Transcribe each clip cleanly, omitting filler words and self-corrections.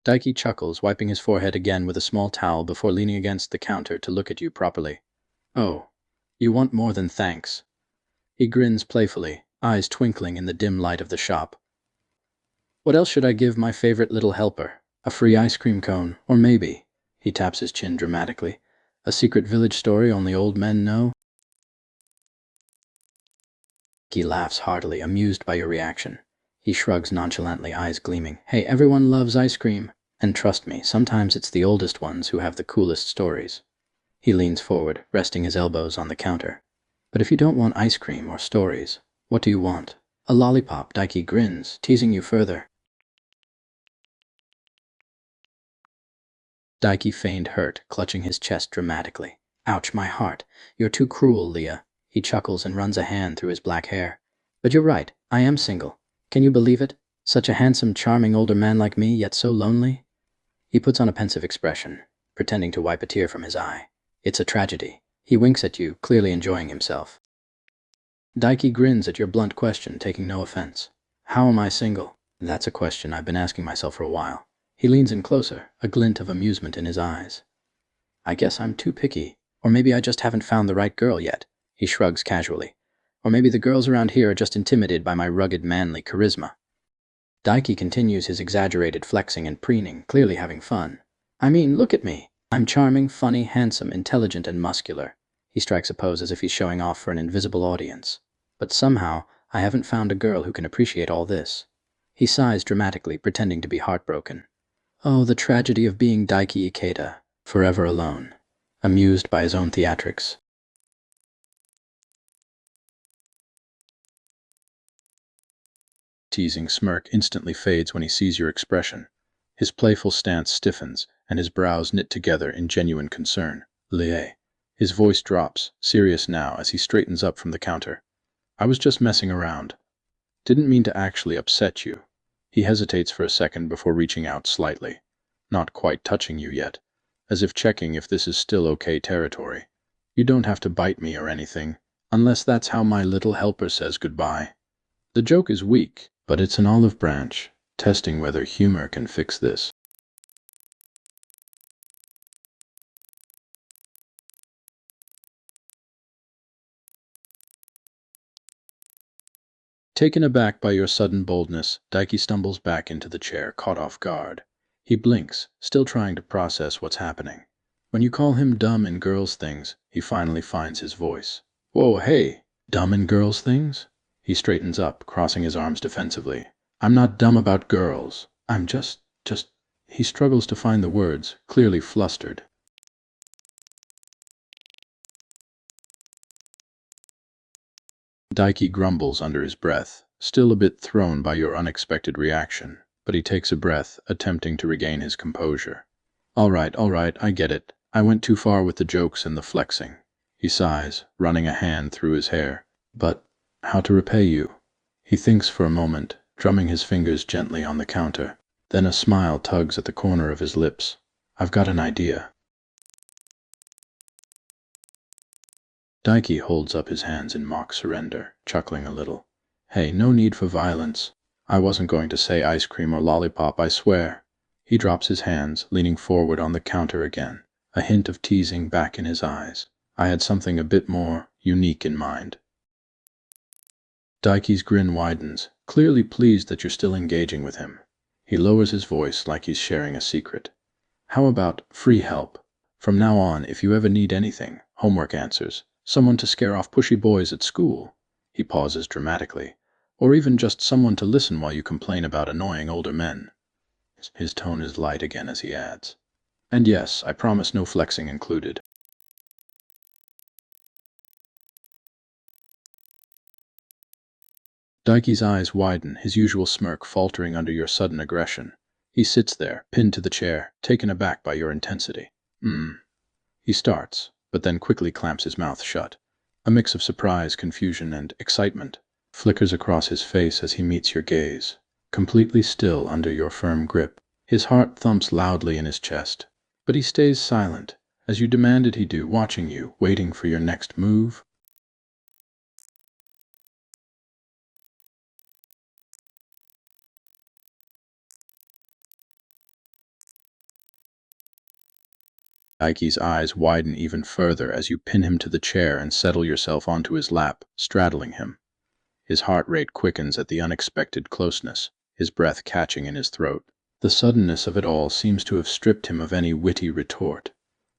Daiki chuckles, wiping his forehead again with a small towel before leaning against the counter to look at you properly. Oh, you want more than thanks. He grins playfully, eyes twinkling in the dim light of the shop. What else should I give my favorite little helper? A free ice cream cone, or maybe, he taps his chin dramatically, a secret village story only old men know? He laughs heartily, amused by your reaction. He shrugs nonchalantly, eyes gleaming. Hey, everyone loves ice cream. And trust me, sometimes it's the oldest ones who have the coolest stories. He leans forward, resting his elbows on the counter. But if you don't want ice cream or stories, what do you want? A lollipop, Daiki grins, teasing you further. Daiki feigned hurt, clutching his chest dramatically. Ouch, my heart. You're too cruel, Leah. He chuckles and runs a hand through his black hair. But you're right, I am single. Can you believe it? Such a handsome, charming older man like me, yet so lonely? He puts on a pensive expression, pretending to wipe a tear from his eye. It's a tragedy. He winks at you, clearly enjoying himself. Daiki grins at your blunt question, taking no offense. How am I single? That's a question I've been asking myself for a while. He leans in closer, a glint of amusement in his eyes. I guess I'm too picky. Or maybe I just haven't found the right girl yet. He shrugs casually. Or maybe the girls around here are just intimidated by my rugged, manly charisma. Daiki continues his exaggerated flexing and preening, clearly having fun. I mean, look at me. I'm charming, funny, handsome, intelligent, and muscular. He strikes a pose as if he's showing off for an invisible audience. But somehow, I haven't found a girl who can appreciate all this. He sighs dramatically, pretending to be heartbroken. Oh, the tragedy of being Daiki Ikeda, forever alone, amused by his own theatrics. Teasing smirk instantly fades when he sees your expression. His playful stance stiffens, and his brows knit together in genuine concern. Leah. His voice drops, serious now as he straightens up from the counter. I was just messing around. Didn't mean to actually upset you. He hesitates for a second before reaching out slightly. Not quite touching you yet, as if checking if this is still okay territory. You don't have to bite me or anything, unless that's how my little helper says goodbye. The joke is weak, but it's an olive branch, testing whether humor can fix this. Taken aback by your sudden boldness, Daiki stumbles back into the chair, caught off guard. He blinks, still trying to process what's happening. When you call him dumb in girls' things, he finally finds his voice. Whoa, hey, dumb in girls' things? He straightens up, crossing his arms defensively. I'm not dumb about girls. I'm just... He struggles to find the words, clearly flustered. Daiki grumbles under his breath, still a bit thrown by your unexpected reaction, but he takes a breath, attempting to regain his composure. All right, I get it. I went too far with the jokes and the flexing. He sighs, running a hand through his hair. But how to repay you? He thinks for a moment, drumming his fingers gently on the counter. Then a smile tugs at the corner of his lips. I've got an idea. Daiki holds up his hands in mock surrender, chuckling a little. Hey, no need for violence. I wasn't going to say ice cream or lollipop, I swear. He drops his hands, leaning forward on the counter again, a hint of teasing back in his eyes. I had something a bit more unique in mind. Daiki's grin widens, clearly pleased that you're still engaging with him. He lowers his voice like he's sharing a secret. How about free help? From now on, if you ever need anything, homework answers, someone to scare off pushy boys at school, he pauses dramatically, or even just someone to listen while you complain about annoying older men. His tone is light again as he adds, and yes, I promise no flexing included. Daiki's eyes widen, his usual smirk faltering under your sudden aggression. He sits there, pinned to the chair, taken aback by your intensity. He starts, but then quickly clamps his mouth shut. A mix of surprise, confusion, and excitement flickers across his face as he meets your gaze, completely still under your firm grip. His heart thumps loudly in his chest, but he stays silent, as you demanded he do, watching you, waiting for your next move. Ike's eyes widen even further as you pin him to the chair and settle yourself onto his lap, straddling him. His heart rate quickens at the unexpected closeness, his breath catching in his throat. The suddenness of it all seems to have stripped him of any witty retort.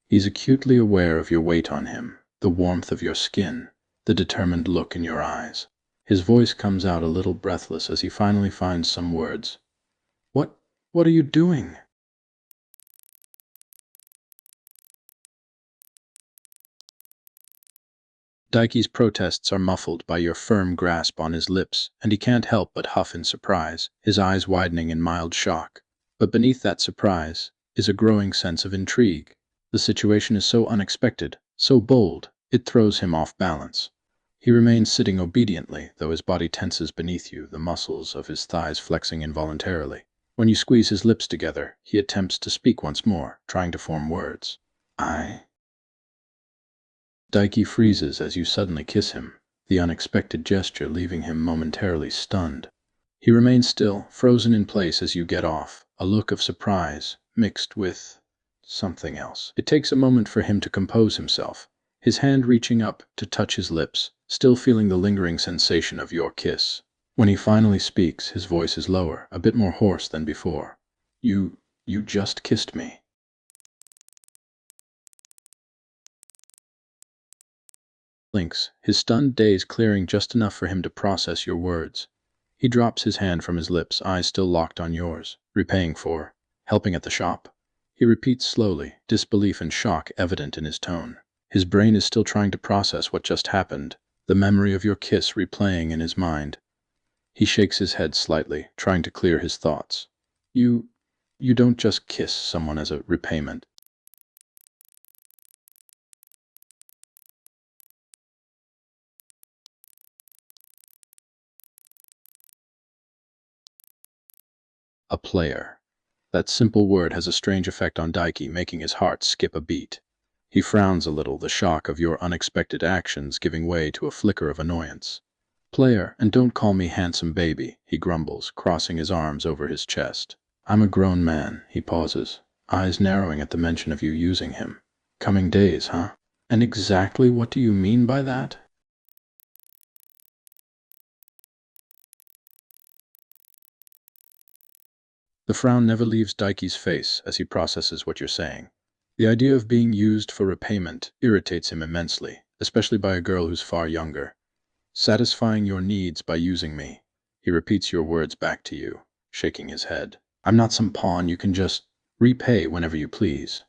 He's acutely aware of your weight on him, the warmth of your skin, the determined look in your eyes. His voice comes out a little breathless as he finally finds some words. What are you doing? Daiki's protests are muffled by your firm grasp on his lips, and he can't help but huff in surprise, his eyes widening in mild shock. But beneath that surprise is a growing sense of intrigue. The situation is so unexpected, so bold, it throws him off balance. He remains sitting obediently, though his body tenses beneath you, the muscles of his thighs flexing involuntarily. When you squeeze his lips together, he attempts to speak once more, trying to form words. Daiki freezes as you suddenly kiss him, the unexpected gesture leaving him momentarily stunned. He remains still, frozen in place as you get off, a look of surprise, mixed with something else. It takes a moment for him to compose himself, his hand reaching up to touch his lips, still feeling the lingering sensation of your kiss. When he finally speaks, his voice is lower, a bit more hoarse than before. You just kissed me. Blinks, his stunned daze clearing just enough for him to process your words. He drops his hand from his lips, eyes still locked on yours. Repaying for helping at the shop? He repeats slowly, disbelief and shock evident in his tone. His brain is still trying to process what just happened, the memory of your kiss replaying in his mind. He shakes his head slightly, trying to clear his thoughts. You don't just kiss someone as a repayment. A player. That simple word has a strange effect on Daiki, making his heart skip a beat. He frowns a little, the shock of your unexpected actions giving way to a flicker of annoyance. Player, and don't call me handsome baby, he grumbles, crossing his arms over his chest. I'm a grown man, he pauses, eyes narrowing at the mention of you using him. Coming days, huh? And exactly what do you mean by that? The frown never leaves Daiki's face as he processes what you're saying. The idea of being used for repayment irritates him immensely, especially by a girl who's far younger. Satisfying your needs by using me. He repeats your words back to you, shaking his head. I'm not some pawn you can just repay whenever you please.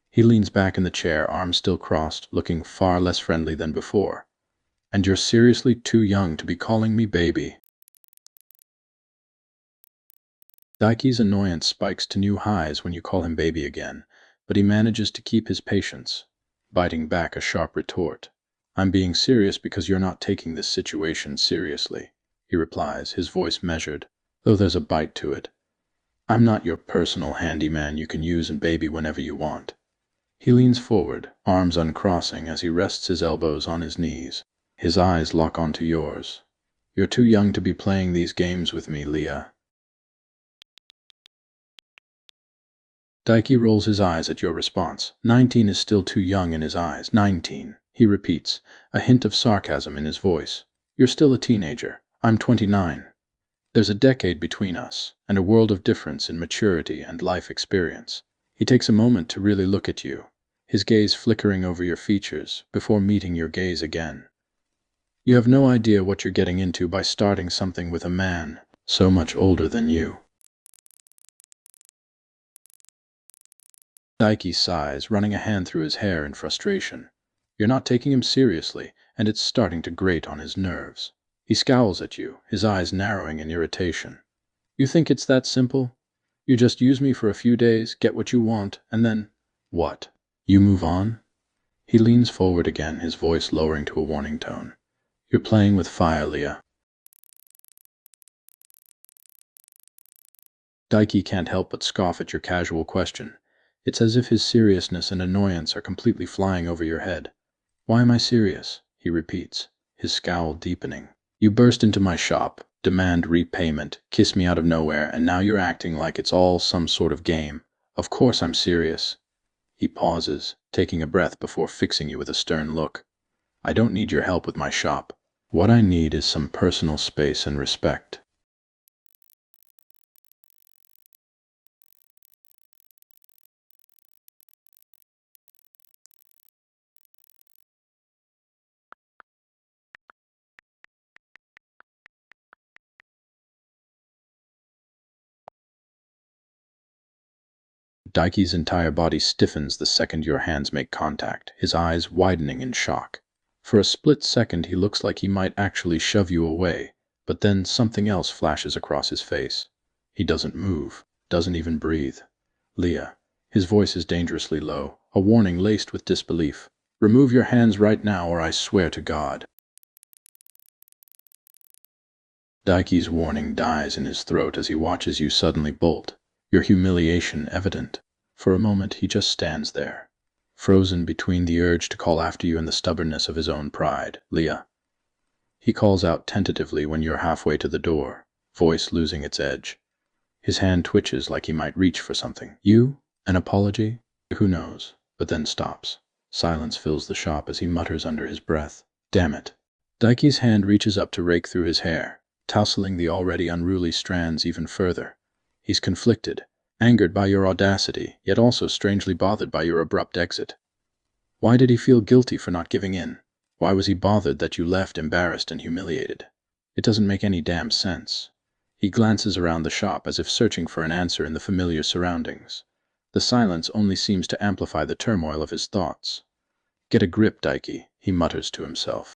He leans back in the chair, arms still crossed, looking far less friendly than before. And you're seriously too young to be calling me baby. Daiki's annoyance spikes to new highs when you call him baby again, but he manages to keep his patience, biting back a sharp retort. I'm being serious because you're not taking this situation seriously, he replies, his voice measured, though there's a bite to it. I'm not your personal handyman you can use and baby whenever you want. He leans forward, arms uncrossing as he rests his elbows on his knees. His eyes lock onto yours. You're too young to be playing these games with me, Leah. Daiki rolls his eyes at your response. 19 is still too young in his eyes. 19, he repeats, a hint of sarcasm in his voice. You're still a teenager. I'm 29. There's a decade between us, and a world of difference in maturity and life experience. He takes a moment to really look at you, his gaze flickering over your features before meeting your gaze again. You have no idea what you're getting into by starting something with a man so much older than you. Daiki sighs, running a hand through his hair in frustration. You're not taking him seriously, and it's starting to grate on his nerves. He scowls at you, his eyes narrowing in irritation. You think it's that simple? You just use me for a few days, get what you want, and then… what? You move on? He leans forward again, his voice lowering to a warning tone. You're playing with fire, Leah. Daiki can't help but scoff at your casual question. It's as if his seriousness and annoyance are completely flying over your head. Why am I serious? He repeats, his scowl deepening. You burst into my shop, demand repayment, kiss me out of nowhere, and now you're acting like it's all some sort of game. Of course I'm serious. He pauses, taking a breath before fixing you with a stern look. I don't need your help with my shop. What I need is some personal space and respect. Daiki's entire body stiffens the second your hands make contact, his eyes widening in shock. For a split second he looks like he might actually shove you away, but then something else flashes across his face. He doesn't move, doesn't even breathe. Leah. His voice is dangerously low, a warning laced with disbelief. Remove your hands right now or I swear to God. Daiki's warning dies in his throat as he watches you suddenly bolt, your humiliation evident. For a moment he just stands there, frozen between the urge to call after you and the stubbornness of his own pride. Leah. He calls out tentatively when you're halfway to the door, voice losing its edge. His hand twitches like he might reach for something. You? An apology? Who knows? But then stops. Silence fills the shop as he mutters under his breath. Damn it. Daiki's hand reaches up to rake through his hair, tousling the already unruly strands even further. He's conflicted, angered by your audacity, yet also strangely bothered by your abrupt exit. Why did he feel guilty for not giving in? Why was he bothered that you left embarrassed and humiliated? It doesn't make any damn sense. He glances around the shop as if searching for an answer in the familiar surroundings. The silence only seems to amplify the turmoil of his thoughts. Get a grip, Daiki, he mutters to himself.